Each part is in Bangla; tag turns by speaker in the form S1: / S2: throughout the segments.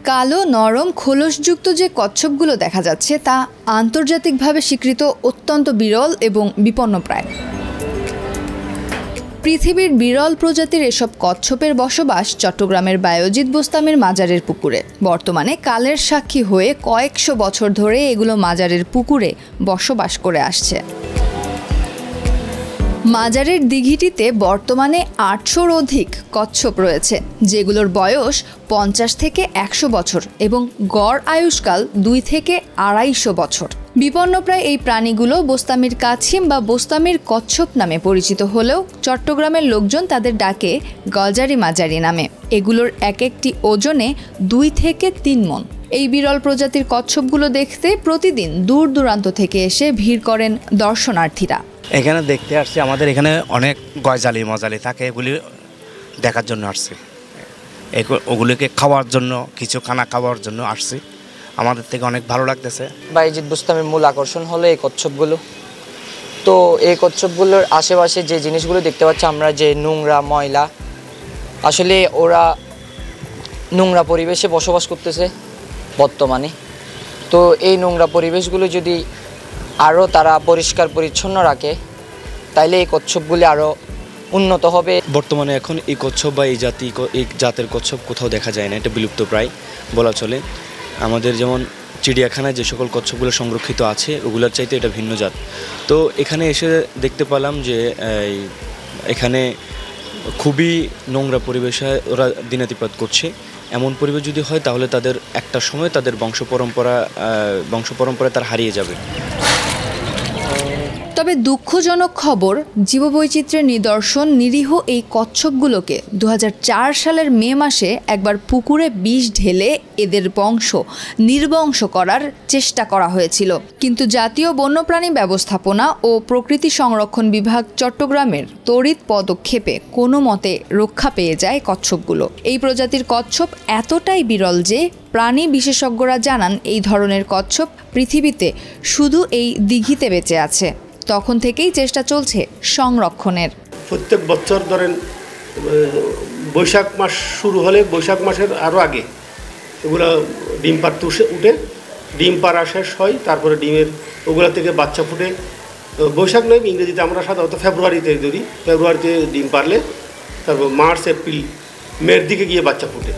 S1: কালো নরম খোলসযুক্ত যে কচ্ছপগুলো দেখা যাচ্ছে তা আন্তর্জাতিকভাবে স্বীকৃত অত্যন্ত বিরল এবং বিপন্নপ্রায়। পৃথিবীর বিরল প্রজাতির এসব কচ্ছপের বসবাস চট্টগ্রামের বায়েজিদ বোস্তামীর মাজারের পুকুরে। বর্তমানে কালের সাক্ষী হয়ে কয়েকশো বছর ধরে এগুলো মাজারের পুকুরে বসবাস করে আসছে। মাজারের দিঘিটিতে বর্তমানে ৮০০-র অধিক কচ্ছপ রয়েছে, যেগুলোর বয়স ৫০ থেকে ১০০ বছর এবং গড় আয়ুষ্কাল ২ থেকে ২৫০ বছর। বিপন্নপ্রায় এই প্রাণীগুলো বোস্তামীর কাছিম বা বোস্তামীর কচ্ছপ নামে পরিচিত হলেও চট্টগ্রামের লোকজন তাদের ডাকে গজারি মাজারি নামে। এগুলোর এক একটি ওজনে ২ থেকে ৩ মণ। এই বিরল প্রজাতির কচ্ছপগুলো দেখতে প্রতিদিন দূর দূরান্ত থেকে এসে ভিড় করেন দর্শনার্থীরা।
S2: এখানে দেখতে আসছি, আমাদের এখানে অনেক গজালি মজালি থাকে, এগুলি দেখার জন্য আসছি। ওগুলিকে খাওয়ার জন্য, কিছু খানা খাওয়ার জন্য আসছি। আমাদের থেকে অনেক ভালো লাগতেছে।
S3: বায়েজিদ বোস্তামীর মূল আকর্ষণ হলো এই কচ্ছপগুলো। তো এই কচ্ছপগুলোর আশেপাশে যে জিনিসগুলো দেখতে পাচ্ছি আমরা, যে নোংরা ময়লা, আসলে ওরা নোংরা পরিবেশে বসবাস করতেছে বর্তমানে। তো এই নোংরা পরিবেশগুলো যদি আরও তারা পরিষ্কার পরিচ্ছন্ন রাখে তাইলে এই কচ্ছপগুলি আরও উন্নত হবে।
S4: বর্তমানে এখন এই কচ্ছপ বা এই জাতের কচ্ছপ কোথাও দেখা যায় না, এটা বিলুপ্ত প্রায় বলা চলে। আমাদের যেমন চিড়িয়াখানায় যে সকল কচ্ছপগুলো সংরক্ষিত আছে ওগুলোর চাইতে এটা ভিন্ন জাত। তো এখানে এসে দেখতে পেলাম যে এখানে খুবই নোংরা পরিবেশে ওরা দিনাতিপাত করছে। এমন পরিবেশ যদি হয় তাহলে তাদের একটা সময় তাদের বংশ পরম্পরা তার হারিয়ে যাবে।
S1: তবে দুঃখজনক খবর, জীববৈচিত্র্যের নিদর্শন নিরীহ এই কচ্ছপগুলোকে ২০০৪ সালের মে মাসে একবার পুকুরে বিষ ঢেলে এদের বংশ নির্বংশ করার চেষ্টা করা হয়েছিল। কিন্তু জাতীয় বন্যপ্রাণী ব্যবস্থাপনা ও প্রকৃতি সংরক্ষণ বিভাগ চট্টগ্রামের তড়িৎ পদক্ষেপে কোনো মতে রক্ষা পেয়ে যায় কচ্ছপগুলো। এই প্রজাতির কচ্ছপ এতটাই বিরল যে প্রাণী বিশেষজ্ঞরা জানান এই ধরনের কচ্ছপ পৃথিবীতে শুধু এই দিঘিতে বেঁচে আছে। তখন থেকেই চেষ্টা চলছে সংরক্ষণের।
S5: প্রত্যেক বছর ধরেন বৈশাখ মাস শুরু হলে বৈশাখ মাসের আরও আগে এগুলো ডিম পাড়তে উঠে ডিম পাড়া শেষ হয়, তারপরে ডিমের ওগুলো থেকে বাচ্চা ফুটে। বৈশাখ নয়, ইংরেজিতে আমরা সাধারণত ফেব্রুয়ারিতে ধরি। ফেব্রুয়ারিতে ডিম পারলে তারপর মার্চ এপ্রিল মের দিকে গিয়ে বাচ্চা ফুটে।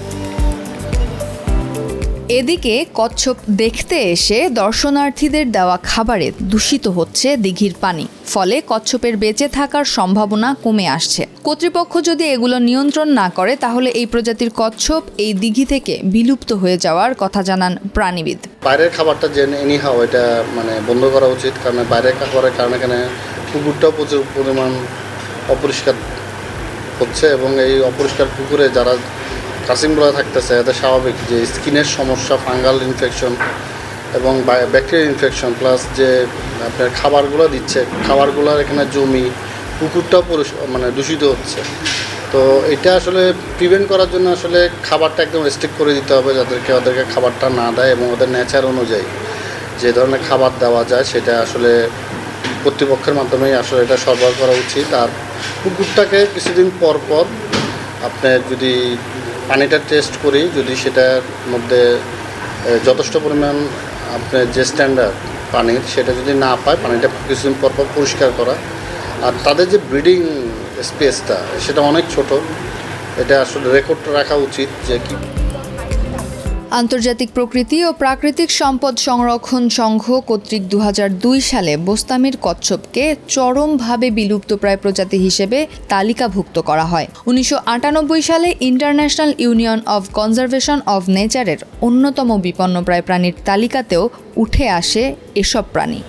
S1: এদিকে কচ্ছপ দেখতে এসে দর্শনার্থীদের দেওয়া খাবারে দূষিত হচ্ছে দিঘির পানি, ফলে কচ্ছপের বেঁচে থাকার সম্ভাবনা কমে আসছে। কর্তৃপক্ষ যদি এগুলো নিয়ন্ত্রণ না করে তাহলে এই প্রজাতির কচ্ছপ এই দিঘি থেকে বিলুপ্ত হয়ে যাওয়ার কথা জানান প্রাণীবিদ।
S6: বাইরের খাবারটা যে এনিহাও এটা বন্ধ করা উচিত, কারণ বাইরের খাবারের কারণে এখানে পুকুরটাও প্রচুর পরিমাণ অপরিষ্কার হচ্ছে এবং এই অপরিষ্কার পুকুরে যারা কাছিমগুলো থাকতেছে এতে স্বাভাবিক যে স্কিনের সমস্যা, ফাঙ্গাল ইনফেকশন এবং ব্যাকটেরিয়াল ইনফেকশন, প্লাস যে আপনার খাবারগুলো দিচ্ছে খাবারগুলোর এখানে জমি পুকুরটাও দূষিত হচ্ছে। তো এটা আসলে প্রিভেন্ট করার জন্য আসলে খাবারটা একদম রেস্ট্রিক্ট করে দিতে হবে, ওদেরকে খাবারটা না দেয় এবং ওদের নেচার অনুযায়ী যে ধরনের খাবার দেওয়া যায় সেটা আসলে কর্তৃপক্ষের মাধ্যমেই আসলে এটা সরবরাহ করা উচিত। আর পুকুরটাকে কিছুদিন পর পর আপনার যদি পানিটা টেস্ট করি, যদি সেটার মধ্যে যথেষ্ট পরিমাণ আপনার যে স্ট্যান্ডার্ড পানির সেটা যদি না পায়, পানিটা কিছুদিন পর পর পরিষ্কার করা। আর তাদের যে ব্রিডিং স্পেসটা সেটা অনেক ছোট, এটা আসলে রেকর্ড রাখা উচিত যে কি।
S1: আন্তর্জাতিক প্রকৃতি ও প্রাকৃতিক সম্পদ সংরক্ষণ সংঘ কর্তৃক ২০০২ সালে বোস্তামীর কচ্ছপকে চরমভাবে বিলুপ্তপ্রায় প্রজাতি হিসেবে তালিকাভুক্ত করা হয়। ১৯৯৮ সালে international union of conservation of নেচারের অন্যতম বিপন্নপ্রায় প্রাণীর তালিকাতেও উঠে আসে এসব প্রাণী।